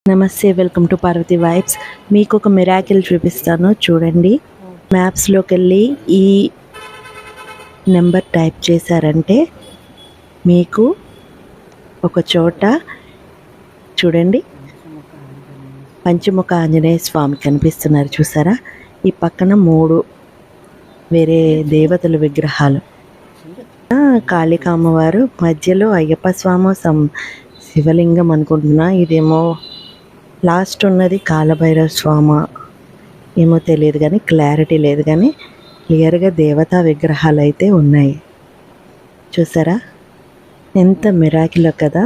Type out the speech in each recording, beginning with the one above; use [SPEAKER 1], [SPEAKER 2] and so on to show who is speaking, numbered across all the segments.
[SPEAKER 1] నమస్తే, welcome to Parvati vibes. మీకు ఒక మిరాకిల్ చూపిస్తాను చూడండి. మ్యాప్స్లోకి వెళ్ళి ఈ నెంబర్ టైప్ చేశారంటే మీకు ఒక చోట చూడండి పంచముఖ ఆంజనేయ స్వామి కనిపిస్తున్నారు, చూసారా? ఈ పక్కన 3 వేరే దేవతల విగ్రహాలు, కాళికా అమ్మవారు, మధ్యలో అయ్యప్ప స్వామి, శివలింగం అనుకుంటున్నా. ఇదేమో లాస్ట్ ఉన్నది కాలభైరవ స్వామి ఏమో తెలియదు, కానీ క్లారిటీ లేదు, కానీ క్లియర్గా దేవతా విగ్రహాలు అయితే ఉన్నాయి. చూసారా ఎంత మిరాకిలో కదా!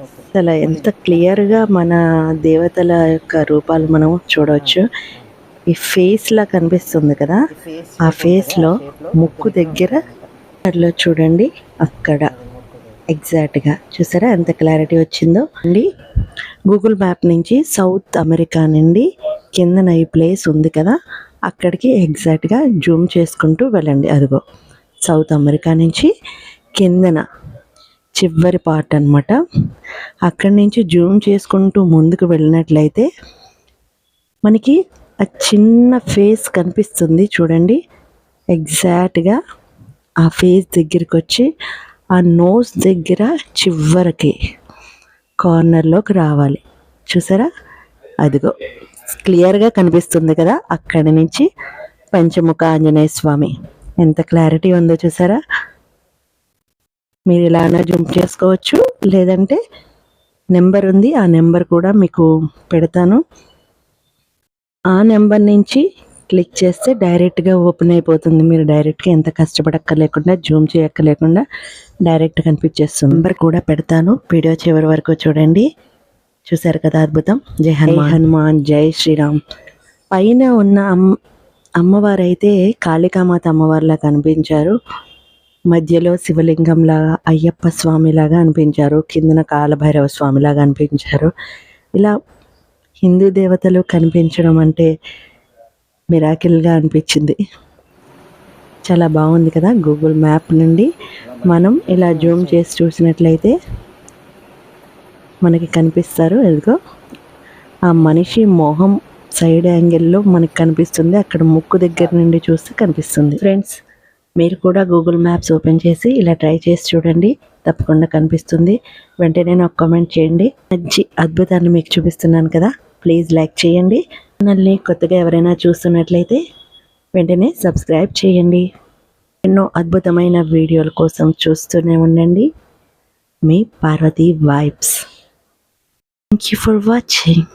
[SPEAKER 1] అసలు ఎంత క్లియర్గా మన దేవతల యొక్క రూపాలు మనం చూడవచ్చు. ఈ ఫేస్లా కనిపిస్తుంది కదా, ఆ ఫేస్లో ముక్కు దగ్గర అట్లా చూడండి, అక్కడ ఎగ్జాక్ట్గా చూసారా ఎంత క్లారిటీ వచ్చిందో అండి. గూగుల్ మ్యాప్ నుంచి సౌత్ అమెరికా నుండి కిందన ఈ ప్లేస్ ఉంది కదా, అక్కడికి ఎగ్జాక్ట్గా జూమ్ చేసుకుంటూ వెళ్ళండి. అదిగో సౌత్ అమెరికా నుంచి కిందన చివరి పార్ట్ అనమాట. అక్కడి నుంచి జూమ్ చేసుకుంటూ ముందుకు వెళ్ళినట్లయితే మనకి ఆ చిన్న ఫేస్ కనిపిస్తుంది చూడండి. ఎగ్జాక్ట్గా ఆ ఫేస్ దగ్గరికి వచ్చి ఆ నోస్ దగ్గర చివరికి కార్నర్లోకి రావాలి. చూసారా, అదిగో క్లియర్గా కనిపిస్తుంది కదా, అక్కడి నుంచి పంచముఖ ఆంజనేయ స్వామి. ఎంత క్లారిటీ ఉందో చూసారా. మీరు ఇలానే జూమ్ చేసుకోవచ్చు, లేదంటే నెంబర్ ఉంది, ఆ నెంబర్ కూడా మీకు పెడతాను. ఆ నెంబర్ నుంచి క్లిక్ చేస్తే డైరెక్ట్గా ఓపెన్ అయిపోతుంది. మీరు డైరెక్ట్గా ఎంత కష్టపడక్కర్లేకుండా, జూమ్ చేయక్కర్లేకుండా డైరెక్ట్ కనిపించేస్తుంది. నెంబర్ కూడా పెడతాను, వీడియో చివరి వరకు చూడండి. చూసారు కదా, అద్భుతం. జై హనుమాన్, జై శ్రీరామ్. పైన ఉన్న అమ్మవారు అయితే కాళికామాత అమ్మవారిలా కనిపించారు, మధ్యలో శివలింగంలాగా, అయ్యప్ప స్వామిలాగా అనిపించారు, కిందన కాలభైరవ స్వామిలాగా అనిపించారు. ఇలా హిందూ దేవతలు కనిపించడం అంటే మిరాకిల్గా అనిపించింది. చాలా బాగుంది కదా. గూగుల్ మ్యాప్ నుండి మనం ఇలా జూమ్ చేసి చూసినట్లయితే మనకి కనిపిస్తారు. ఎదుగో ఆ మనిషి మొహం సైడ్ యాంగిల్లో మనకి కనిపిస్తుంది, అక్కడ ముక్కు దగ్గర నుండి చూస్తే కనిపిస్తుంది. ఫ్రెండ్స్, మీరు కూడా గూగుల్ మ్యాప్స్ ఓపెన్ చేసి ఇలా ట్రై చేసి చూడండి, తప్పకుండా కనిపిస్తుంది. వెంటనే నాకు కామెంట్ చేయండి. మంచి అద్భుతాన్ని మీకు చూపిస్తున్నాను కదా, ప్లీజ్ లైక్ చేయండి. ఛానల్ని కొత్తగా ఎవరైనా చూస్తున్నట్లయితే వెంటనే సబ్స్క్రైబ్ చేయండి. ఎన్నో అద్భుతమైన వీడియోల కోసం చూస్తూనే ఉండండి. మీ Parvati vibes. Thank you for watching.